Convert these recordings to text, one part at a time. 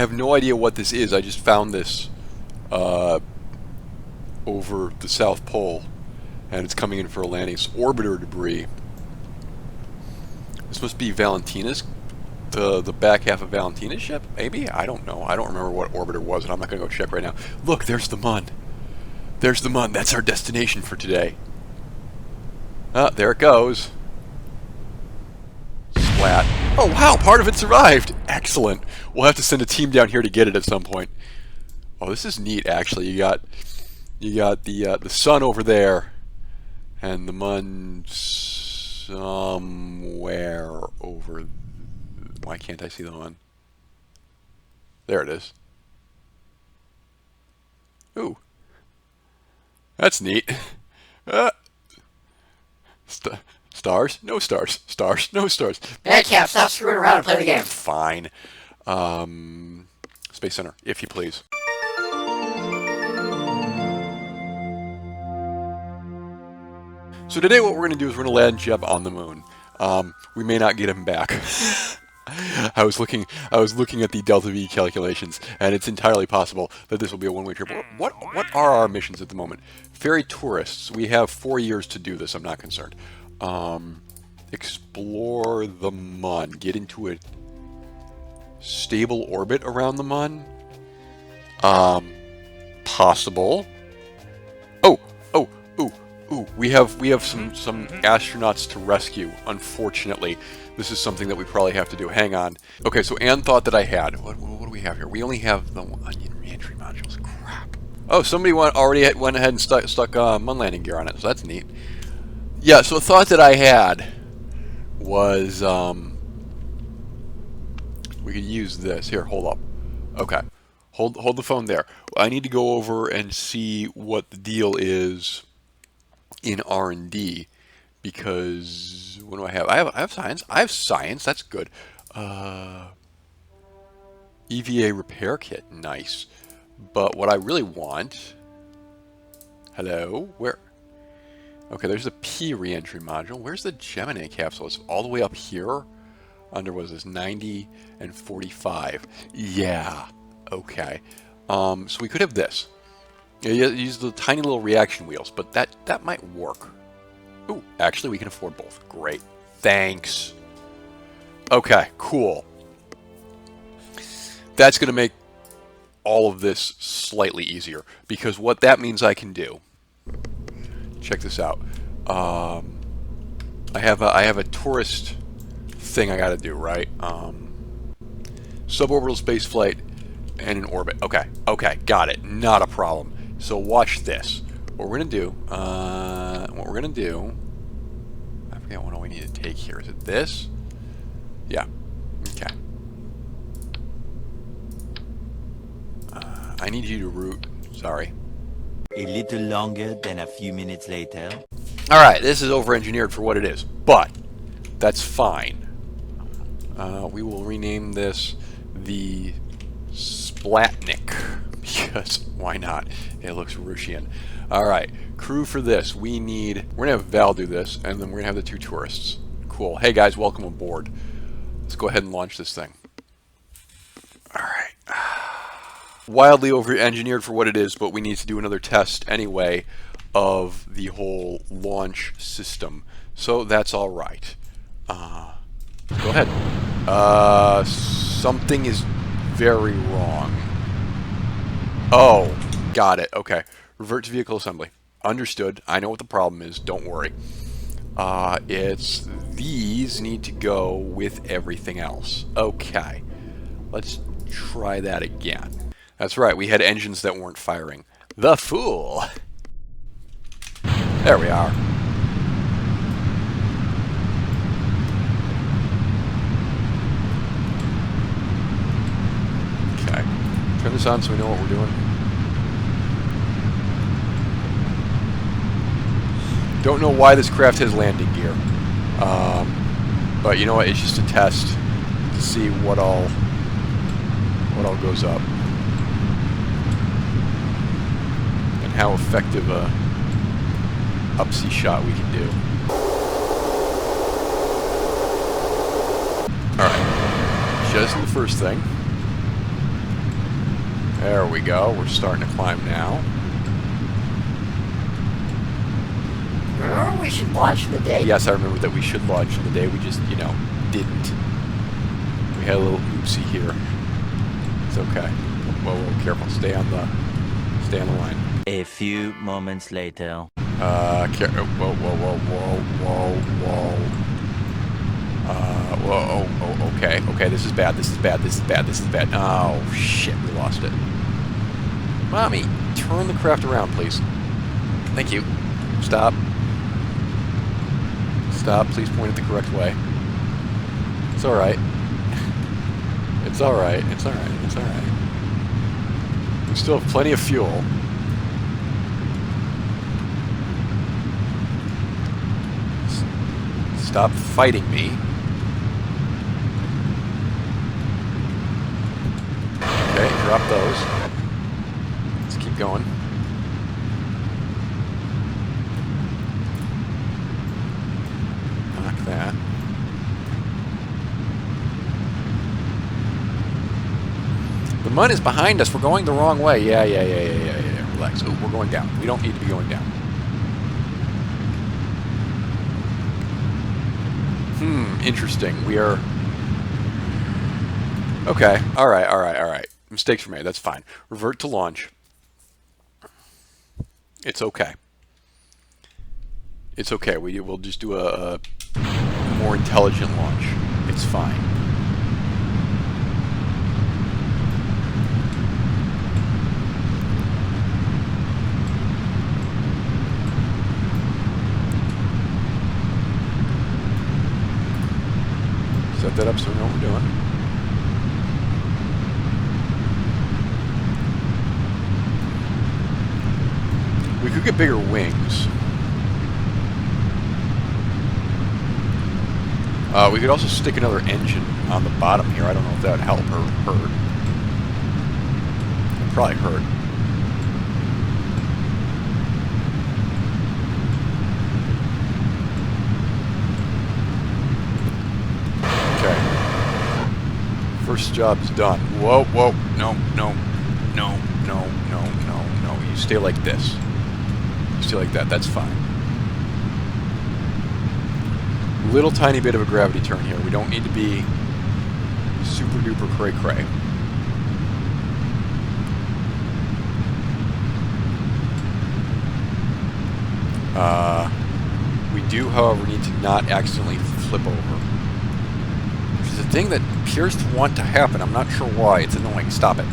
have no idea what this is. I just found this over the South Pole, and it's coming in for a landing. It's orbiter debris. This must be Valentina's, the back half of Valentina's ship, maybe? I don't know. I don't remember what orbiter was, and I'm not going to go check right now. Look, there's the MUN. There's the MUN. That's our destination for today. Ah, there it goes. Splat. Oh, wow, part of it survived. Excellent. We'll have to send a team down here to get it at some point. Oh, this is neat, actually. You got the sun over there, and the MUN somewhere over. Why can't I see the MUN? There it is. Ooh, that's neat. Stars? No stars. Stars? No stars. Madcap, stop screwing around and play the game. Fine. Space Center, if you please. So today what we're going to do is we're going to land Jeb on the moon. We may not get him back. I was looking at the Delta V calculations, and it's entirely possible that this will be a one-way trip. What are our missions at the moment? Ferry tourists. We have 4 years to do this. I'm not concerned. Explore the MUN. Get into a stable orbit around the MUN. Possible. Ooh, we have some astronauts to rescue. Unfortunately, this is something that we probably have to do. Hang on. Okay, so Anne thought that I had. What do we have here? We only have the onion reentry modules. Crap. Oh, somebody already went ahead and stuck MUN landing gear on it, so that's neat. Yeah, so a thought that I had was we could use this. Here, hold up. Okay. Hold the phone there. I need to go over and see what the deal is in R&D, because what do I have? I have science. I have science. That's good. EVA repair kit. Nice. But what I really want... Hello? Where? Okay, there's the P reentry module. Where's the Gemini capsule? It's all the way up here under, what is this, 90 and 45. Yeah. Okay. So we could have this. Use the tiny little reaction wheels, but that might work. Ooh, actually we can afford both. Great. Thanks. Okay, cool. That's going to make all of this slightly easier, because what that means I can do... Check this out. I have a tourist thing I got to do, right? Suborbital space flight and an orbit. Okay, got it. Not a problem. So watch this. What we're gonna do. I forget what we need to take here. Is it this? Yeah. Okay. I need you to route. Sorry. A little longer than a few minutes later. Alright, this is over-engineered for what it is, but that's fine. We will rename this the Splatnik, because why not? It looks Russian. Alright, crew for this. We're going to have Val do this, and then we're going to have the 2 tourists. Cool. Hey guys, welcome aboard. Let's go ahead and launch this thing. Alright. Wildly over-engineered for what it is, but we need to do another test anyway of the whole launch system. So that's alright. Go ahead. Something is very wrong. Oh, got it. Okay. Revert to vehicle assembly. Understood. I know what the problem is. Don't worry. It's these need to go with everything else. Okay. Let's try that again. That's right. We had engines that weren't firing. The fool. There we are. Okay. Turn this on so we know what we're doing. Don't know why this craft has landing gear. But you know what? It's just a test to see what all goes up. And how effective a upsea shot we can do. Alright. Just the first thing. There we go. We're starting to climb now. Remember we should launch in the day? Yes, I remember that we should launch in the day. We just, you know, didn't. We had a little oopsie here. It's okay. Whoa, whoa, careful. Stay on the line. A few moments later. Whoa, okay. Okay, this is bad. Oh, shit, we lost it. Mommy, turn the craft around, please. Thank you. Stop. Stop, please point it the correct way. It's alright. It's alright. We still have plenty of fuel. Stop fighting me. Okay, drop those. Let's keep going. Knock that. The MUN is behind us. We're going the wrong way. Yeah. Relax. Oh, we're going down. We don't need to be going down. Interesting. We are... Okay. Alright. Mistakes were made. That's fine. Revert to launch. It's okay. It's okay. We'll just do a more intelligent launch. It's fine. Set that up so we know what we're doing. We could get bigger wings. We could also stick another engine on the bottom here. I don't know if that would help or hurt. It'd probably hurt. First job's done. Whoa. No. You stay like this. You stay like that. That's fine. Little tiny bit of a gravity turn here. We don't need to be super duper cray. We do, however, need to not accidentally flip over. Which is a thing that appears to want to happen. I'm not sure why. It's annoying. Stop it.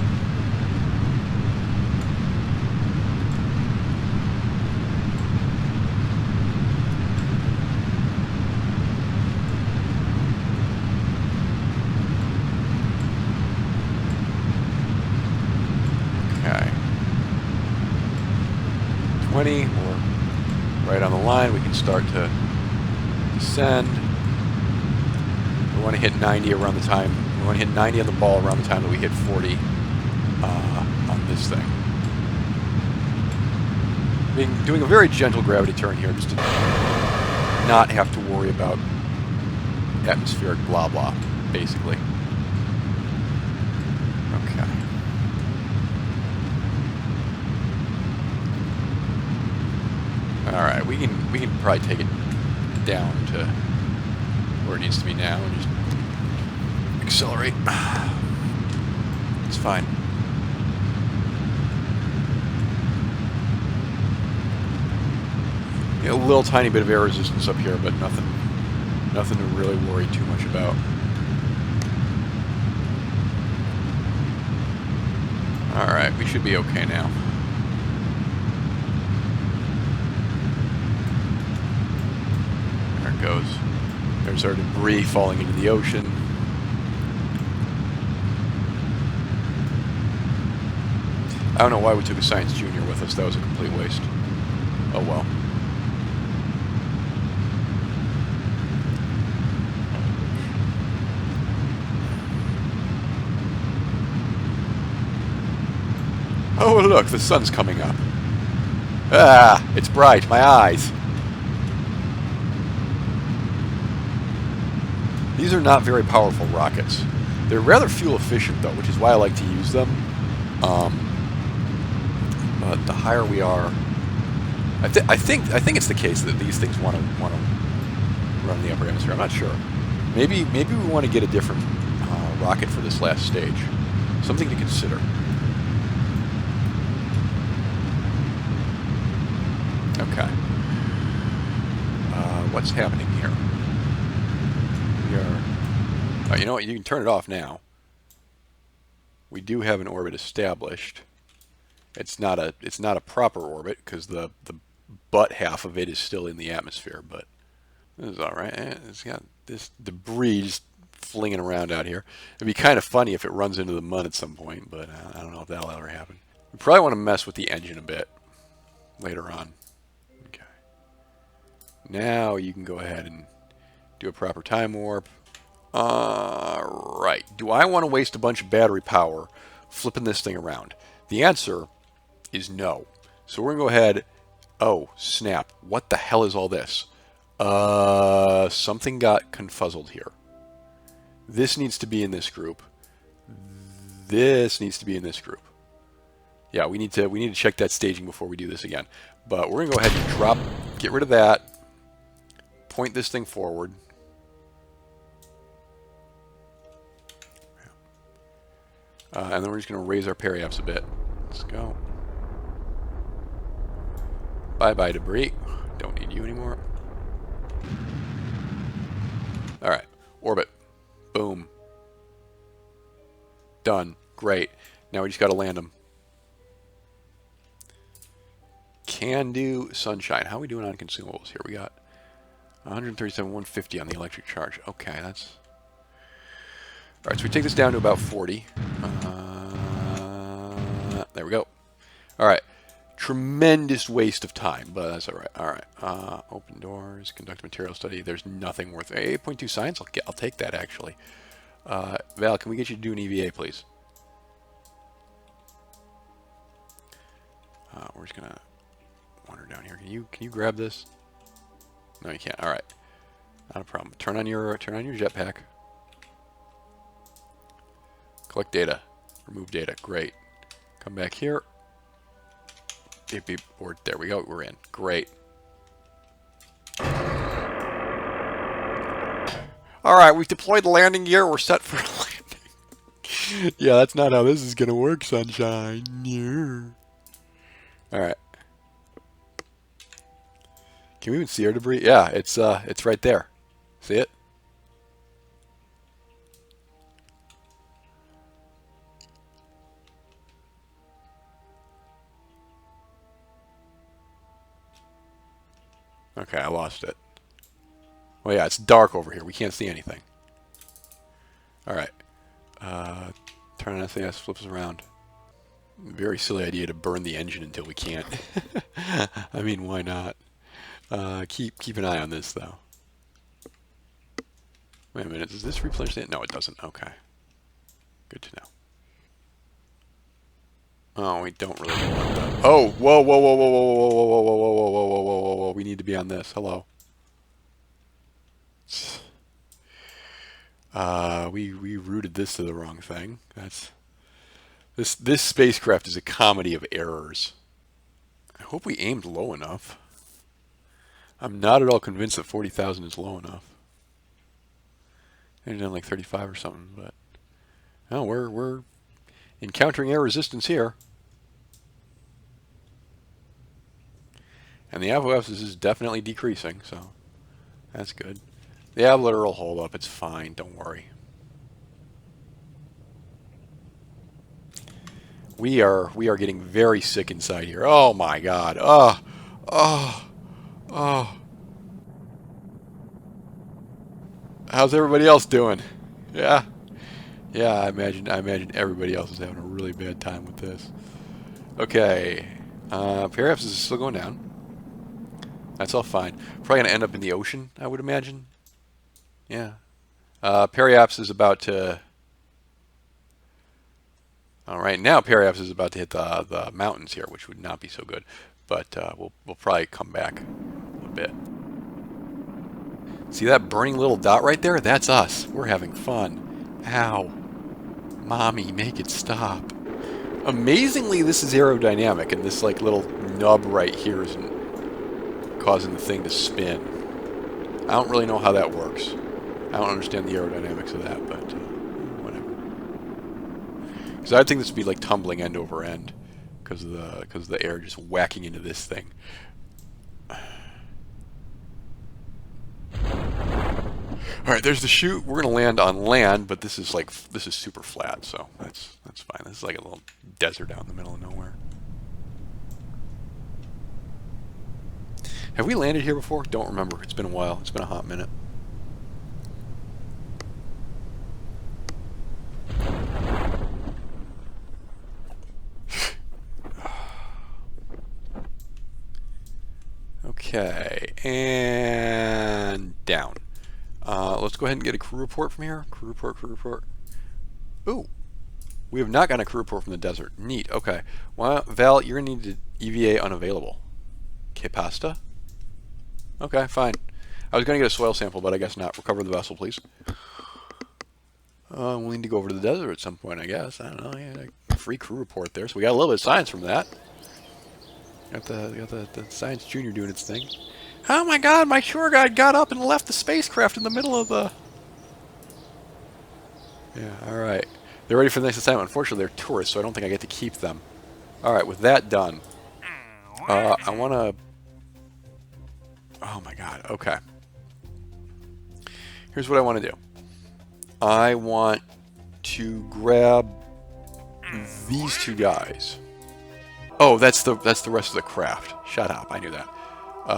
Okay. 20. We're right on the line. We can start to descend. We want to hit 90 around the time. We want to hit 90 on the ball around the time that we hit 40 on this thing. Doing a very gentle gravity turn here, just to not have to worry about atmospheric blah blah, basically. Okay. All right, we can probably take it down to where it needs to be now and just accelerate. It's fine. A little tiny bit of air resistance up here, but nothing to really worry too much about. Alright, we should be okay now. There it goes. There's our debris falling into the ocean. I don't know why we took a science junior with us. That was a complete waste. Oh well. Oh, look, the sun's coming up. Ah, it's bright. My eyes. These are not very powerful rockets. They're rather fuel efficient, though, which is why I like to use them. But the higher we are, I think it's the case that these things want to run in the upper atmosphere. I'm not sure. Maybe we want to get a different rocket for this last stage. Something to consider. Okay. What's happening here? We are. Oh, you know what? You can turn it off now. We do have an orbit established. It's not a proper orbit because the butt half of it is still in the atmosphere, but this is all right. It's got this debris just flinging around out here. It'd be kind of funny if it runs into the MUN at some point, but I don't know if that'll ever happen. We probably want to mess with the engine a bit later on. Okay. Now you can go ahead and do a proper time warp. Right. Do I want to waste a bunch of battery power flipping this thing around? The answer is no. So we're going to go ahead. Oh, snap. What the hell is all this? Something got confuzzled here. This needs to be in this group. This needs to be in this group. Yeah, we need to check that staging before we do this again. But we're going to go ahead and get rid of that. Point this thing forward. And then we're just going to raise our periaps a bit. Let's go. Bye-bye, debris. Don't need you anymore. Alright. Orbit. Boom. Done. Great. Now we just got to land them. Can do sunshine. How are we doing on consumables here? We got 137, 150 on the electric charge. Okay, that's... Alright, so we take this down to about 40. There we go. Alright. Tremendous waste of time, but that's alright. Alright. Open doors, conduct a material study. There's nothing worth... 8.2 science? I'll take that, actually. Val, can we get you to do an EVA, please? We're just gonna wander down here. Can you grab this? No, you can't. Alright. Not a problem. Turn on your jetpack. Collect data. Remove data. Great. Come back here. Beep, beep. There we go. We're in. Great. Alright, we've deployed the landing gear. We're set for landing. Yeah, that's not how this is going to work, sunshine. Alright. Can we even see our debris? Yeah, it's right there. See it? Okay, I lost it. Well, yeah, it's dark over here. We can't see anything. Alright. Turn on SAS, flips around. Very silly idea to burn the engine until we can't. I mean, why not? Keep an eye on this, though. Wait a minute, does this replenish it? No, it doesn't. Okay. Good to know. Oh, we don't really want that. Oh, whoa, whoa, whoa, whoa, whoa, whoa, whoa, whoa, whoa, whoa, whoa, whoa, whoa, whoa, whoa. We need to be on this. Hello. We routed this to the wrong thing. This spacecraft is a comedy of errors. I hope we aimed low enough. I'm not at all convinced that 40,000 is low enough. Maybe done like 35 or something, but no, we're encountering air resistance here. And the avoapsis is definitely decreasing, so that's good. The ablator will hold up. It's fine. Don't worry. We are getting very sick inside here. Oh my God. Oh. How's everybody else doing? Yeah. Yeah, I imagine everybody else is having a really bad time with this. Okay. Periaps is still going down. That's all fine. Probably going to end up in the ocean, I would imagine. Yeah. Periaps is about to... Alright, now Periaps is about to hit the mountains here, which would not be so good. But we'll probably come back a bit. See that burning little dot right there? That's us. We're having fun. Ow. Mommy, make it stop. Amazingly, this is aerodynamic, and this like little nub right here isn't causing the thing to spin. I don't really know how that works. I don't understand the aerodynamics of that, but whatever. Because I think this would be like tumbling end over end because of the air just whacking into this thing. All right, there's the chute. We're gonna land on land, but this is super flat, so that's fine. This is like a little desert out in the middle of nowhere. Have we landed here before? Don't remember. It's been a while. It's been a hot minute. Okay, and down. Let's go ahead and get a crew report from here. Crew report. Ooh, we have not gotten a crew report from the desert. Neat. Okay. Well, Val, you're gonna need to EVA unavailable. Que pasta? Okay, fine. I was gonna get a soil sample, but I guess not. Recover the vessel, please. We'll need to go over to the desert at some point, I guess. I don't know. Yeah, a free crew report there, so we got a little bit of science from that. Got the science junior doing its thing. Oh my god, my tour guide got up and left the spacecraft in the middle of the... Yeah, alright. They're ready for the next assignment. Unfortunately, they're tourists, so I don't think I get to keep them. Alright, with that done, I want to... Oh my god, okay. Here's what I want to do. I want to grab these two guys. Oh, that's the rest of the craft. Shut up, I knew that.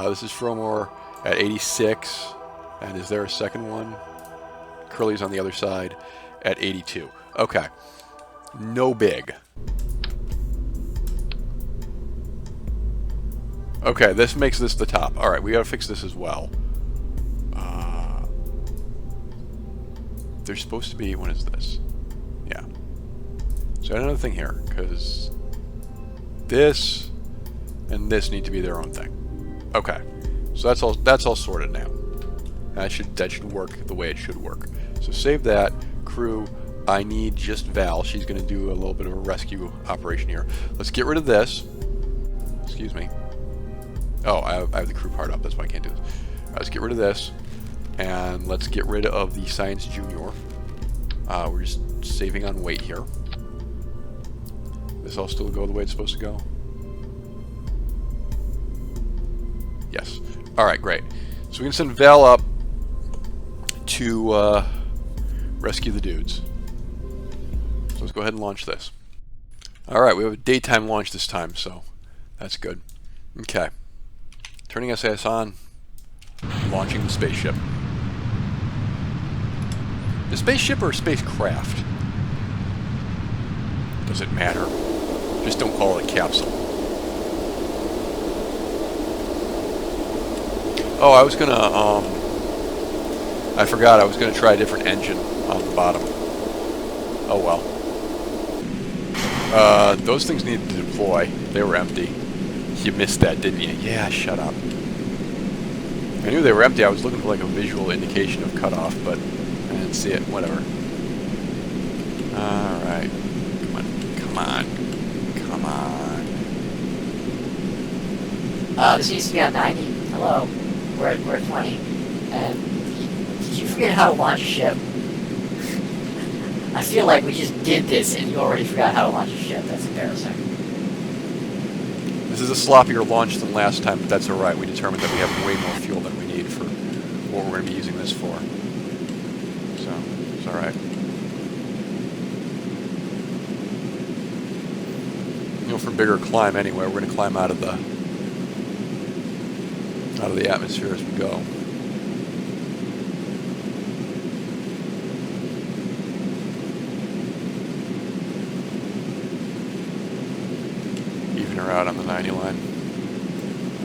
This is Fromore at 86, and is there a second one? Curly's on the other side at 82. Okay, no big. Okay, this makes this the top. All right, we gotta fix this as well. There's supposed to be, when is this? Yeah. So another thing here, because this and this need to be their own thing. Okay, so that's all sorted now. That should work the way it should work. So save that. Crew, I need just Val. She's going to do a little bit of a rescue operation here. Let's get rid of this. Excuse me. Oh, I have the crew part up. That's why I can't do this. Let's get rid of this. And let's get rid of the Science Junior. We're just saving on weight here. This all still go the way it's supposed to go? Yes. Alright, great. So we can send Val up to rescue the dudes. So let's go ahead and launch this. Alright, we have a daytime launch this time, so that's good. Okay. Turning SAS on. Launching the spaceship. The spaceship or spacecraft? Does it matter? Just don't call it a capsule. Oh, I was gonna, I forgot I was gonna try a different engine on the bottom. Oh well. Those things needed to deploy. They were empty. You missed that, didn't you? Yeah, shut up. I knew they were empty. I was looking for like a visual indication of cutoff, but I didn't see it. Whatever. Alright. Come on. Come on. This used to be on 90. Hello. We're at 20. And did you forget how to launch a ship? I feel like we just did this and you already forgot how to launch a ship. That's embarrassing. This is a sloppier launch than last time, but that's alright. We determined that we have way more fuel than we need for what we're going to be using this for. So, it's alright. You know, for bigger climb anyway, we're going to climb out of the atmosphere as we go. Even her out on the 90 line.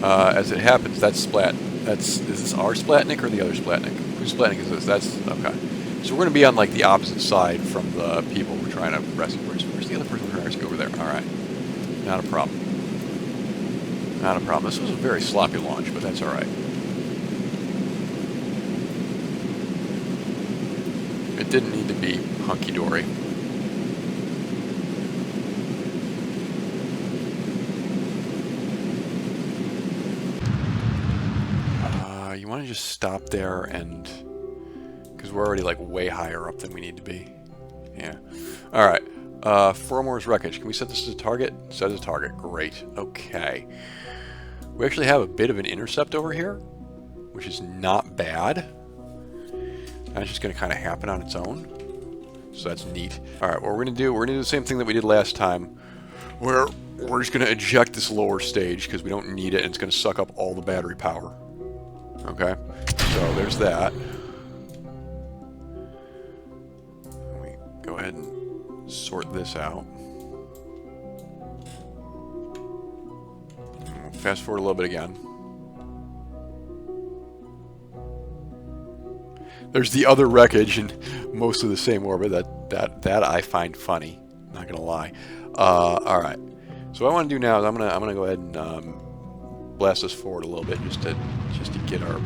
As it happens, that's Splat. Is this our Splatnik or the other Splatnik? Whose Splatnik is this? That's okay. So we're going to be on like the opposite side from the people we're trying to rescue. Where's the other person we're trying to rescue over there? All right, not a problem. Not a problem. This was a very sloppy launch, but that's all right. It didn't need to be hunky-dory. want to just stop there and... Because we're already like way higher up than we need to be. Yeah. Alright. Furmore's wreckage. Can we set this as a target? Set as a target. Great. Okay. We actually have a bit of an intercept over here, which is not bad. That's just going to kind of happen on its own. So that's neat. Alright, what we're going to do the same thing that we did last time, where we're just going to eject this lower stage because we don't need it, and it's going to suck up all the battery power. Okay? So there's that. We go ahead and sort this out. We'll fast forward a little bit again. There's the other wreckage and most of the same orbit. That I find funny. Not gonna lie. All right. So what I want to do now is I'm gonna go ahead and blast us forward a little bit just to get our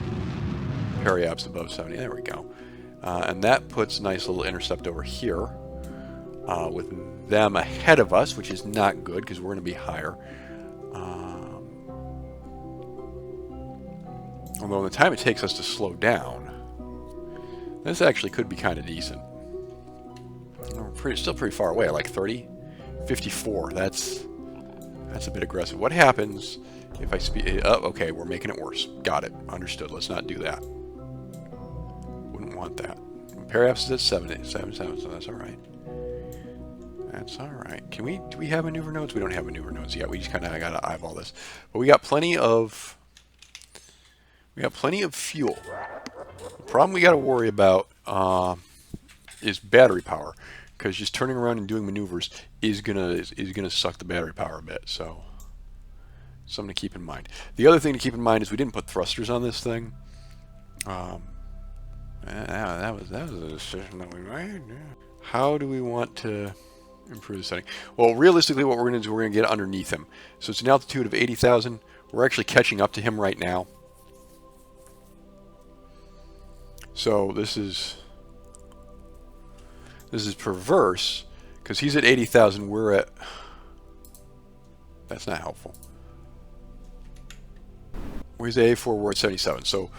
periaps above 70. There we go. And that puts a nice little intercept over here with them ahead of us, which is not good because we're gonna be higher. Although in the time it takes us to slow down, this actually could be kind of decent. We're still pretty far away, like 30, 54. That's a bit aggressive. What happens if I speed? Oh, okay, we're making it worse. Got it. Understood. Let's not do that. Wouldn't want that. Periaps is at 77, so that's all right. That's all right. Do we have maneuver nodes? We don't have maneuver nodes yet. We just kind of got to eyeball this. But we got plenty of fuel. The problem we got to worry about is battery power, because just turning around and doing maneuvers is gonna suck the battery power a bit. So something to keep in mind. The other thing to keep in mind is we didn't put thrusters on this thing. That was a decision that we made. Yeah. How do we want to improve the setting? Well, realistically, what we're gonna do is we're gonna get underneath him. So it's an altitude of 80,000. We're actually catching up to him right now. So this is perverse, because he's at 80,000, we're at... That's not helpful. He's at 84, we're at 77. So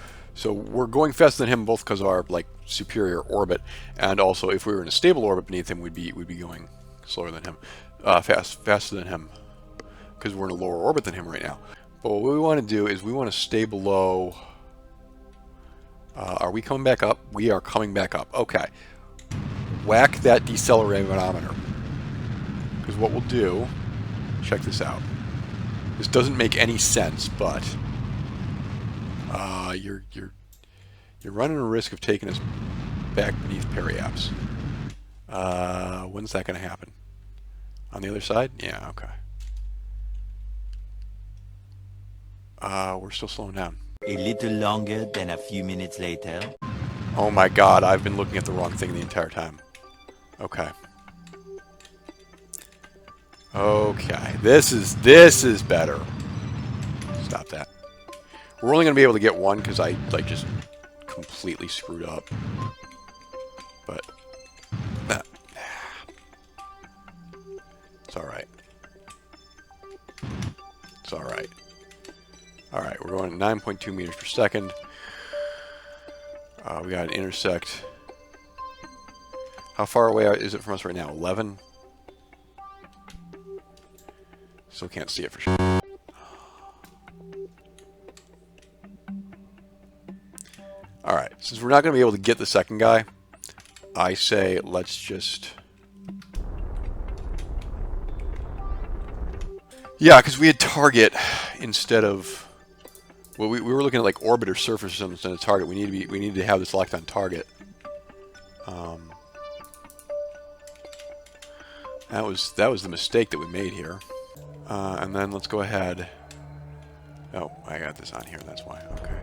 we're going faster than him, both because of our like superior orbit, and also if we were in a stable orbit beneath him, we'd be going slower than him, faster than him, because we're in a lower orbit than him right now. But what we want to do is we want to stay below... are we coming back up? We are coming back up. Okay. Whack that decelerometer. Because what we'll do... Check this out. This doesn't make any sense, but... You're running a risk of taking us back beneath periaps. When's that going to happen? On the other side? Yeah, okay. We're still slowing down. A little longer than a few minutes later. Oh my god, I've been looking at the wrong thing the entire time. Okay. Okay, this is better. Stop that. We're only going to be able to get one because I like just completely screwed up. But it's all right. It's all right. All right, we're going at 9.2 meters per second. We got an intersect. How far away is it from us right now? 11? Still can't see it for sure. All right, since we're not going to be able to get the second guy, I say let's just... Yeah, because we had target instead of... Well, we were looking at like orbit or surface or something instead of target. We need to have this locked on target. That was the mistake that we made here. And then let's go ahead. Oh, I got this on here. That's why. Okay.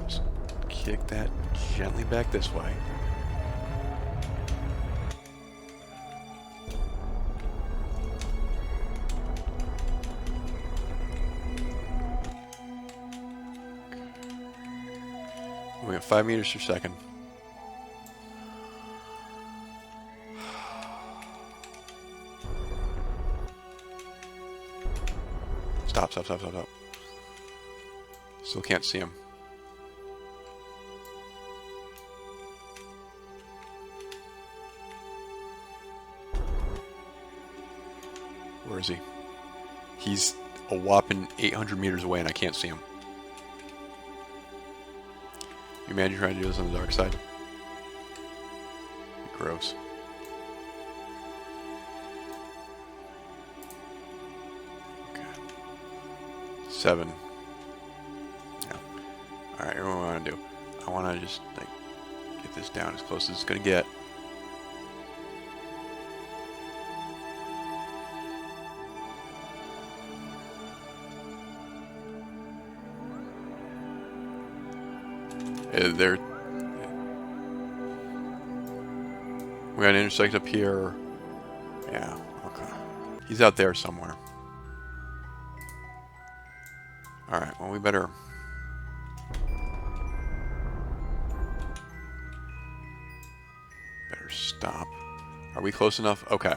Just kick that gently back this way. We got 5 meters per second. Stop. Still can't see him. Where is he? He's a whopping 800 meters away and I can't see him. You imagine trying to do this on the dark side? Gross. Okay. 7. No. Alright, here's what I want to do. I want to just like get this down as close as it's going to get. There. We got an intersect up here. Yeah, okay. He's out there somewhere. Alright, well we better stop. Are we close enough? Okay.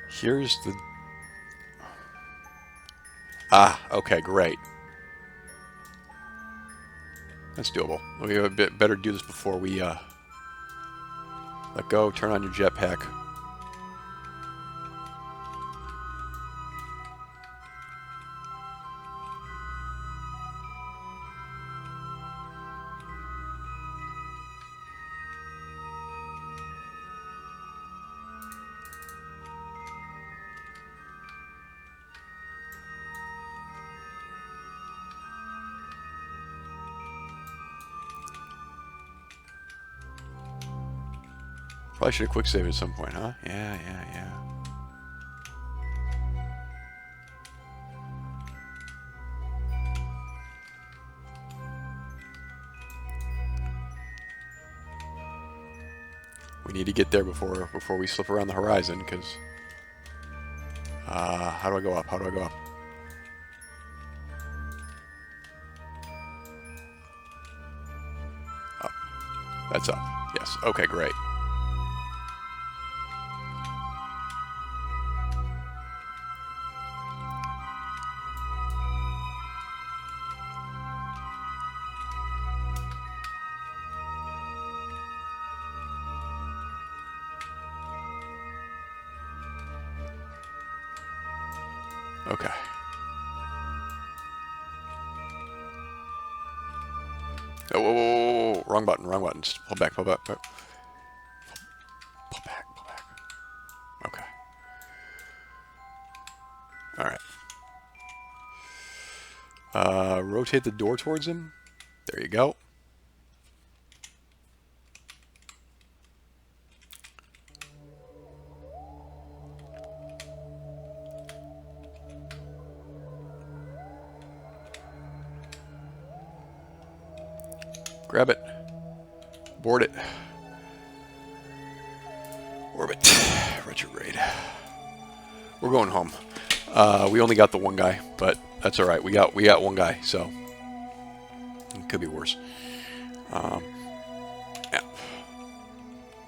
Here's the... Ah, okay, great. That's doable. We have a bit better do this before we let go. Turn on your jetpack. Probably should have quick saved at some point, huh? Yeah. We need to get there before we slip around the horizon, because... how do I go up? How do I go up? Up. That's up. Yes. Okay, great. Okay. Oh, whoa. Wrong button. Just pull back. Pull back. Okay. Alright. Rotate the door towards him. There you go. Grab it. Board it. Orbit. Retrograde. We're going home. We only got the one guy, but that's all right. We got one guy, so it could be worse. Yeah.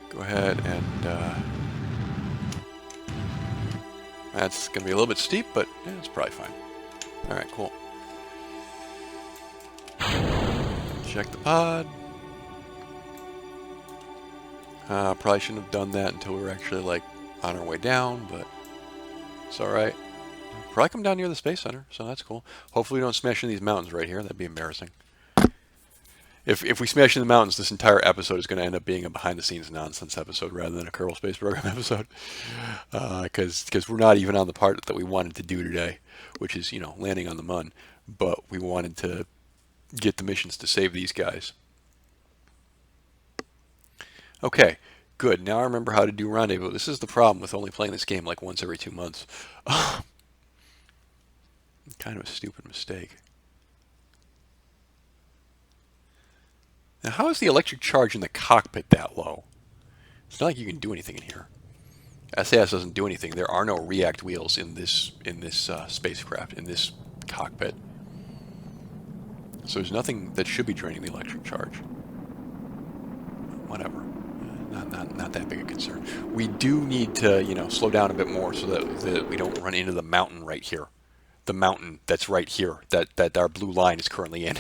Go ahead and that's gonna be a little bit steep, but yeah, it's probably fine. All right, cool. Check the pod. Probably shouldn't have done that until we were actually like on our way down, but it's all right. Probably come down near the Space Center, so that's cool. Hopefully we don't smash into these mountains right here. That'd be embarrassing. If we smash into the mountains, this entire episode is going to end up being a behind-the-scenes nonsense episode rather than a Kerbal Space Program episode, because we're not even on the part that we wanted to do today, which is, you know, landing on the MUN. But we wanted to get the missions to save these guys. Okay, good. Now I remember how to do rendezvous. This is the problem with only playing this game like once every 2 months. Kind of a stupid mistake. Now, how is the electric charge in the cockpit that low? It's not like you can do anything in here. SAS doesn't do anything. There are no react wheels in this spacecraft, in this cockpit. So there's nothing that should be draining the electric charge. Whatever. Not that big a concern. We do need to, you know, slow down a bit more so that we don't run into the mountain right here. The mountain that's right here, that our blue line is currently in.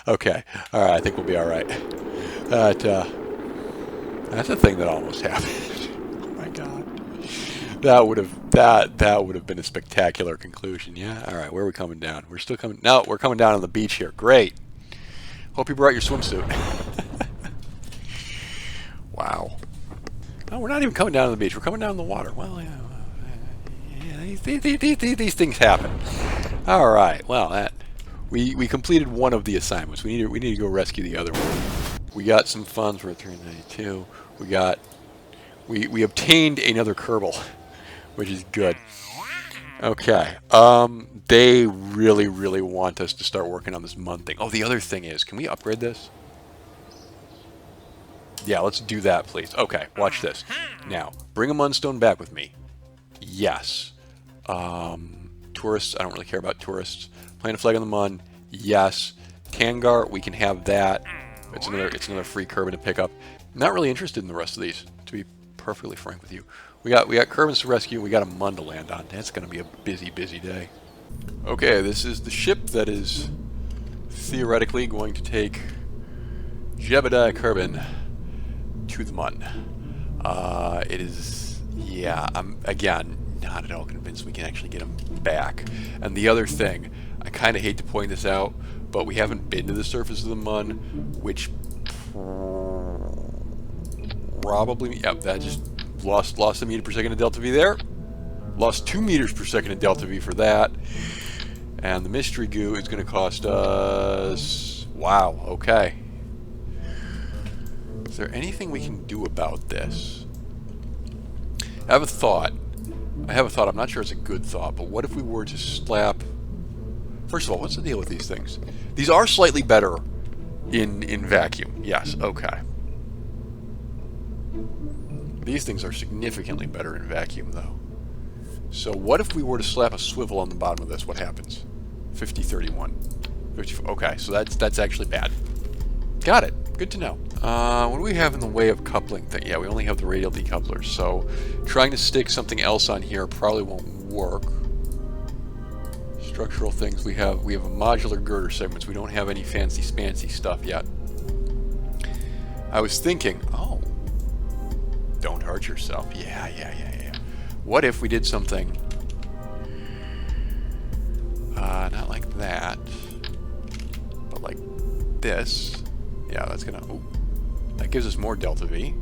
Okay. All right. I think we'll be all right. That's a thing that almost happened. Oh my God. That That would have been a spectacular conclusion. Yeah. All right. Where are we coming down? We're still coming. No, we're coming down on the beach here. Great. Hope you brought your swimsuit. Wow. No, we're not even coming down to the beach. We're coming down the water. Well, yeah, these things happen. All right. Well, we completed one of the assignments. We need to go rescue the other one. We got some funds. We're at 392. We obtained another Kerbal, which is good. Okay. They really want us to start working on this MUN thing. Oh, the other thing is, can we upgrade this? Yeah, let's do that, please. Okay, watch this. Now, bring a MUN stone back with me. Yes. Tourists, I don't really care about tourists. Plant a flag on the MUN. Yes. Tangar, we can have that. It's another free Kerbin to pick up. Not really interested in the rest of these, to be perfectly frank with you. We got Kerbins to rescue. We got a MUN to land on. That's going to be a busy day. Okay, this is the ship that is theoretically going to take Jebediah Kerbin to the MUN. It is, yeah, I'm, again, not at all convinced we can actually get him back. And the other thing, I kind of hate to point this out, but we haven't been to the surface of the MUN, which probably, yep, that just lost a meter per second of delta V there. Lost 2 meters per second of delta V for that. And the mystery goo is going to cost us, wow, okay. Is there anything we can do about this? I have a thought. I'm not sure it's a good thought, but what if we were to slap... First of all, what's the deal with these things? These are slightly better in vacuum. Yes, okay. These things are significantly better in vacuum, though. So what if we were to slap a swivel on the bottom of this? What happens? 50-31. 50, okay, so that's actually bad. Got it. Good to know. What do we have in the way of coupling thing? Yeah, we only have the radial decouplers, so trying to stick something else on here probably won't work. Structural things, we have a modular girder segments. We don't have any fancy stuff yet. I was thinking, oh, don't hurt yourself. Yeah. What if we did something not like that, but like this? Yeah, that's gonna, ooh, that gives us more delta V.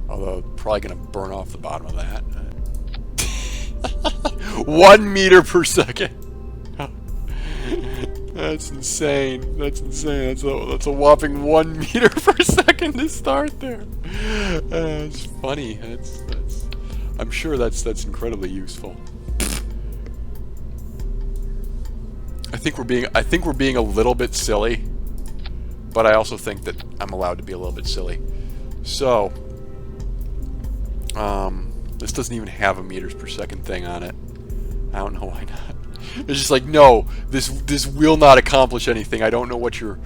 Although, probably gonna burn off the bottom of that. 1 meter per second. That's insane. That's a whopping 1 meter per second to start there. It's funny. I'm sure that's incredibly useful. I think we're being a little bit silly, but I also think that I'm allowed to be a little bit silly. So, this doesn't even have a meters per second thing on it. I don't know why not. It's just like, no, this will not accomplish anything. I don't know what you're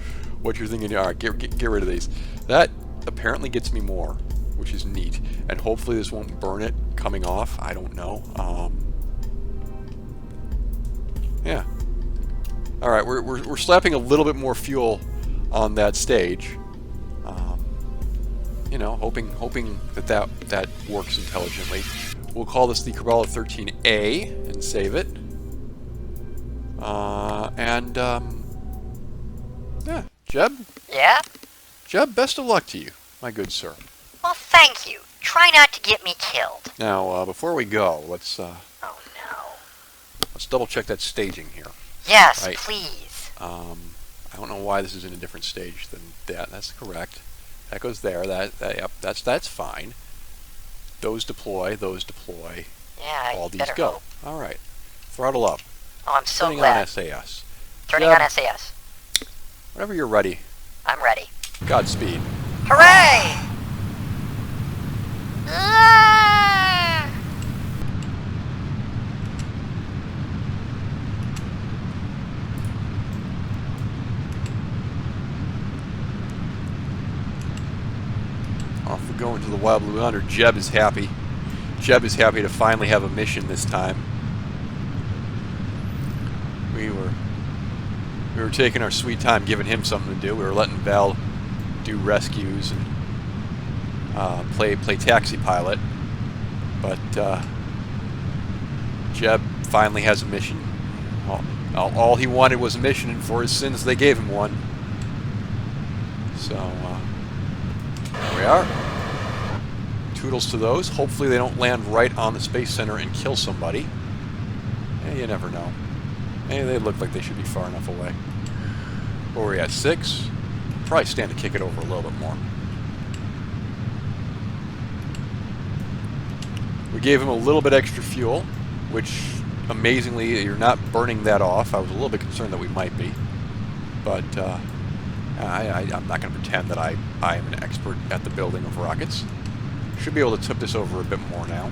thinking. All right, get rid of these. That apparently gets me more, which is neat. And hopefully this won't burn it coming off. I don't know. Yeah. All right, we're slapping a little bit more fuel on that stage. You know, hoping that works intelligently. We'll call this the Kerbal 13A and save it. Yeah, Jeb? Yeah? Jeb, best of luck to you, my good sir. Well, thank you. Try not to get me killed. Now, before we go, let's Oh, no. let's double check that staging here. Yes, Right. please. I don't know why this is in a different stage than that. That's correct. That goes there. Yep, that's fine. Those deploy. Yeah, All you these better go. hope. All right. Throttle up. Oh, I'm so Turning glad. on SAS. Turning Jeb, on SAS. Whenever you're ready. I'm ready. Godspeed. Hooray! Ah! Off we go into the Wild Blue Yonder. Jeb is happy. Jeb is happy to finally have a mission this time. We were taking our sweet time, giving him something to do. We were letting Val do rescues and play taxi pilot. But Jeb finally has a mission. All he wanted was a mission, and for his sins they gave him one. So, there we are. Toodles to those. Hopefully they don't land right on the Space Center and kill somebody. You never know. They look like they should be far enough away. Where are we at? 6? Probably stand to kick it over a little bit more. We gave him a little bit extra fuel, which, amazingly, you're not burning that off. I was a little bit concerned that we might be. But I'm not going to pretend that I am an expert at the building of rockets. Should be able to tip this over a bit more now.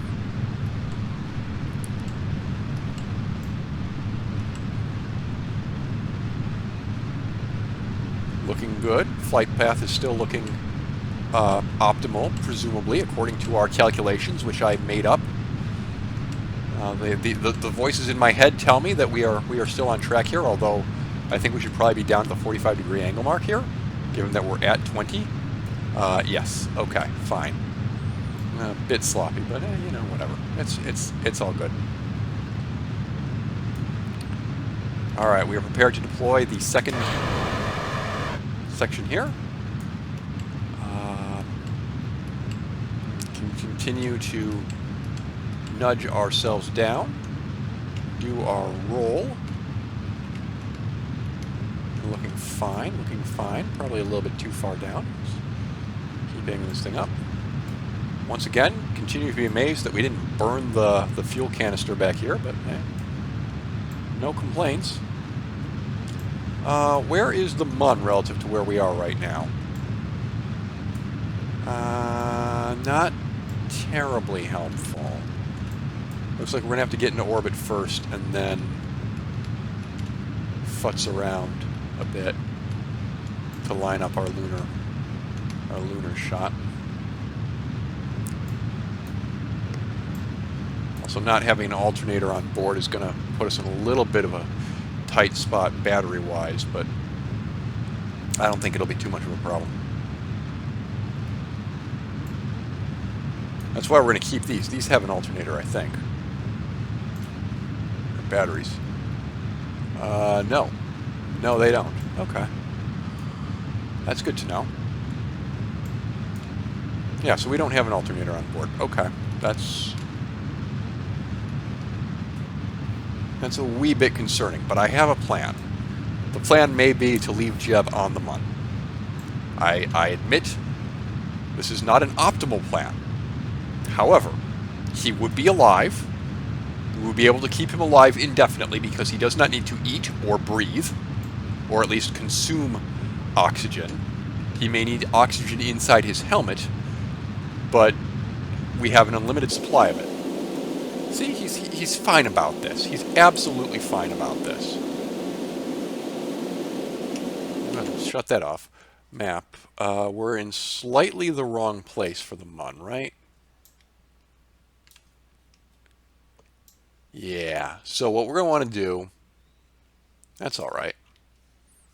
Looking good. Flight path is still looking optimal, presumably, according to our calculations, which I made up. The voices in my head tell me that we are still on track here, although I think we should probably be down at the 45-degree angle mark here, given that we're at 20. Yes. Okay. Fine. A bit sloppy, but you know, whatever. It's all good. All right, we are prepared to deploy the second section here. Can continue to nudge ourselves down. Do our roll. Looking fine. Looking fine. Probably a little bit too far down. Keep aiming this thing up. Once again, continue to be amazed that we didn't burn the fuel canister back here, but no complaints. Where is the MUN relative to where we are right now? Not terribly helpful. Looks like we're going to have to get into orbit first and then futz around a bit to line up our lunar shot. Also, not having an alternator on board is going to put us in a little bit of a tight spot battery-wise, but I don't think it'll be too much of a problem. That's why we're going to keep these. These have an alternator, I think. Or batteries. No. No, they don't. Okay. That's good to know. Yeah, so we don't have an alternator on board. Okay. That's a wee bit concerning, but I have a plan. The plan may be to leave Jeb on the MUN. I admit this is not an optimal plan. However, he would be alive. We would be able to keep him alive indefinitely because he does not need to eat or breathe, or at least consume oxygen. He may need oxygen inside his helmet, but we have an unlimited supply of it. See, he's fine about this. He's absolutely fine about this. I'm going to shut that off. Map. We're in slightly the wrong place for the MUN, right? Yeah. So what we're going to want to do... That's all right.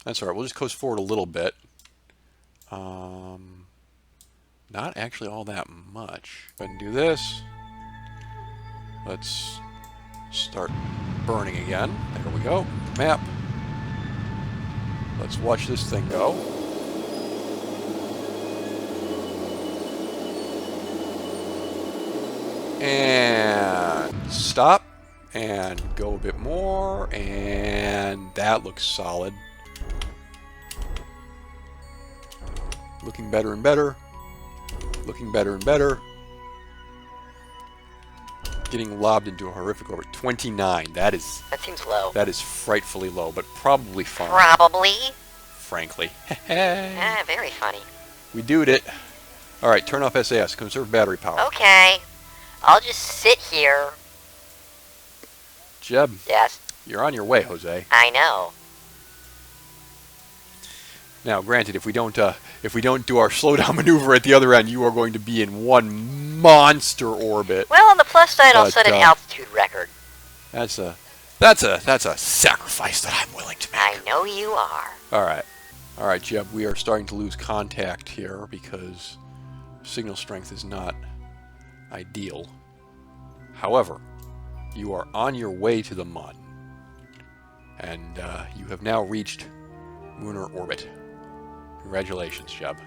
That's all right. We'll just coast forward a little bit. Not actually all that much. Go ahead and do this. Let's start burning again. There we go. Map. Let's watch this thing go. And stop. And go a bit more. And that looks solid. Looking better and better. Looking better and better. Getting lobbed into a horrific orbit. 29. That seems low. That is frightfully low, but probably fun. Probably. Frankly. Very funny. We doed it. Alright, turn off SAS. Conserve battery power. Okay. I'll just sit here. Jeb. Yes. You're on your way, Jose. I know. Now, granted, if we don't do our slowdown maneuver at the other end, you are going to be in one monster orbit. Well, on the plus side, I'll set an altitude record. That's a sacrifice that I'm willing to make. I know you are. All right, Jeb. We are starting to lose contact here because signal strength is not ideal. However, you are on your way to the MUN, and you have now reached Munar orbit. Congratulations, Jeb.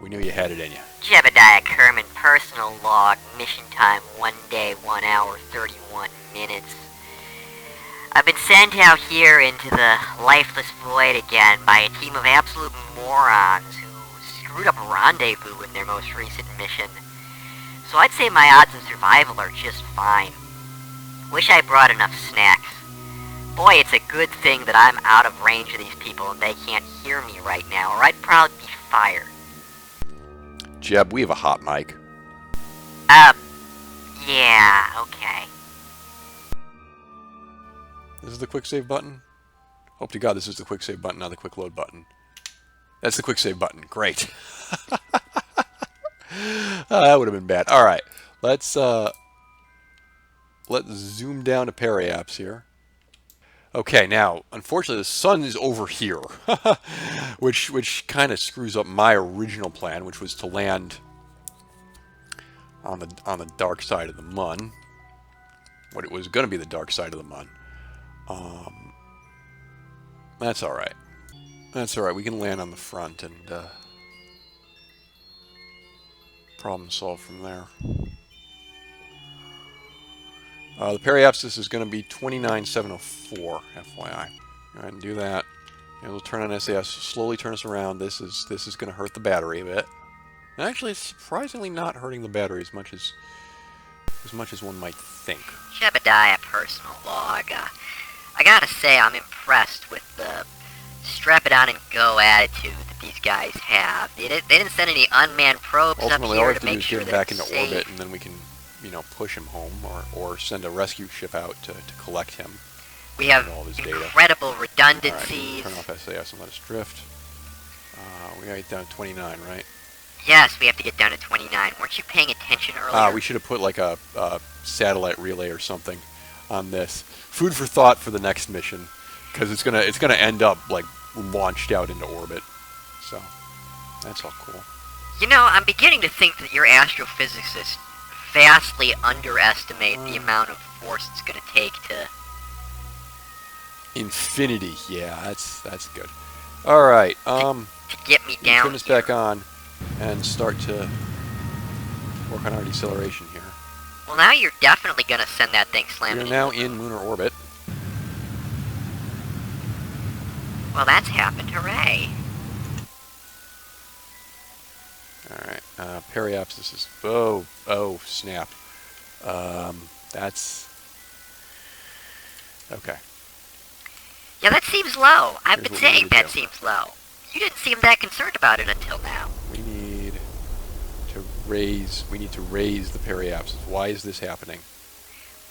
We knew you had it in you. Jebediah Kerman, personal log, mission time 1 day, 1 hour, 31 minutes. I've been sent out here into the lifeless void again by a team of absolute morons who screwed up a rendezvous in their most recent mission. So I'd say my odds of survival are just fine. Wish I brought enough snacks. Boy, it's a good thing that I'm out of range of these people and they can't hear me right now, or I'd probably be fired. Jeb, we have a hot mic. Yeah, okay. This is the quick save button. Hope to God this is the quick save button, not the quick load button. That's the quick save button. Great. That would have been bad. All right, let's zoom down to Periapps here. Okay, now unfortunately the sun is over here, which kind of screws up my original plan, which was to land on the dark side of the MUN. What it was going to be the dark side of the MUN. That's all right. That's all right. We can land on the front and problem solved from there. The periapsis is going to be 29704, FYI. Go ahead and do that. And we'll turn on SAS, slowly turn us around. This is going to hurt the battery a bit. And actually, it's surprisingly not hurting the battery as much as one might think. Jebediah personal log. I gotta say, I'm impressed with the strap it on and go attitude that these guys have. They didn't send any unmanned probes Ultimately, up all we here have to to do make is sure get him that back it's into safe. orbit, and then we can, push him home, or send a rescue ship out to collect him. We have all of his data. incredible All right, redundancies. turn off SAS and let us drift. We got it down to 29, right? Yes, we have to get down to 29. Weren't you paying attention earlier? We should have put like a satellite relay or something on this. Food for thought for the next mission, because it's gonna end up like launched out into orbit. So that's all cool. You know, I'm beginning to think that your astrophysicists vastly underestimate the amount of force it's going to take to... Infinity, yeah, that's good. All right, to get me down turn this here. back on and start to work on our deceleration here. Well, now you're definitely going to send that thing slamming We're now into the in lunar orbit. Well, that's happened. Hooray. Alright, periapsis is... Oh, snap. That's... Okay. Yeah, that seems low. I've Here's been what we saying need to that do. seems low. You didn't seem that concerned about it until now. We need to raise the periapsis. Why is this happening?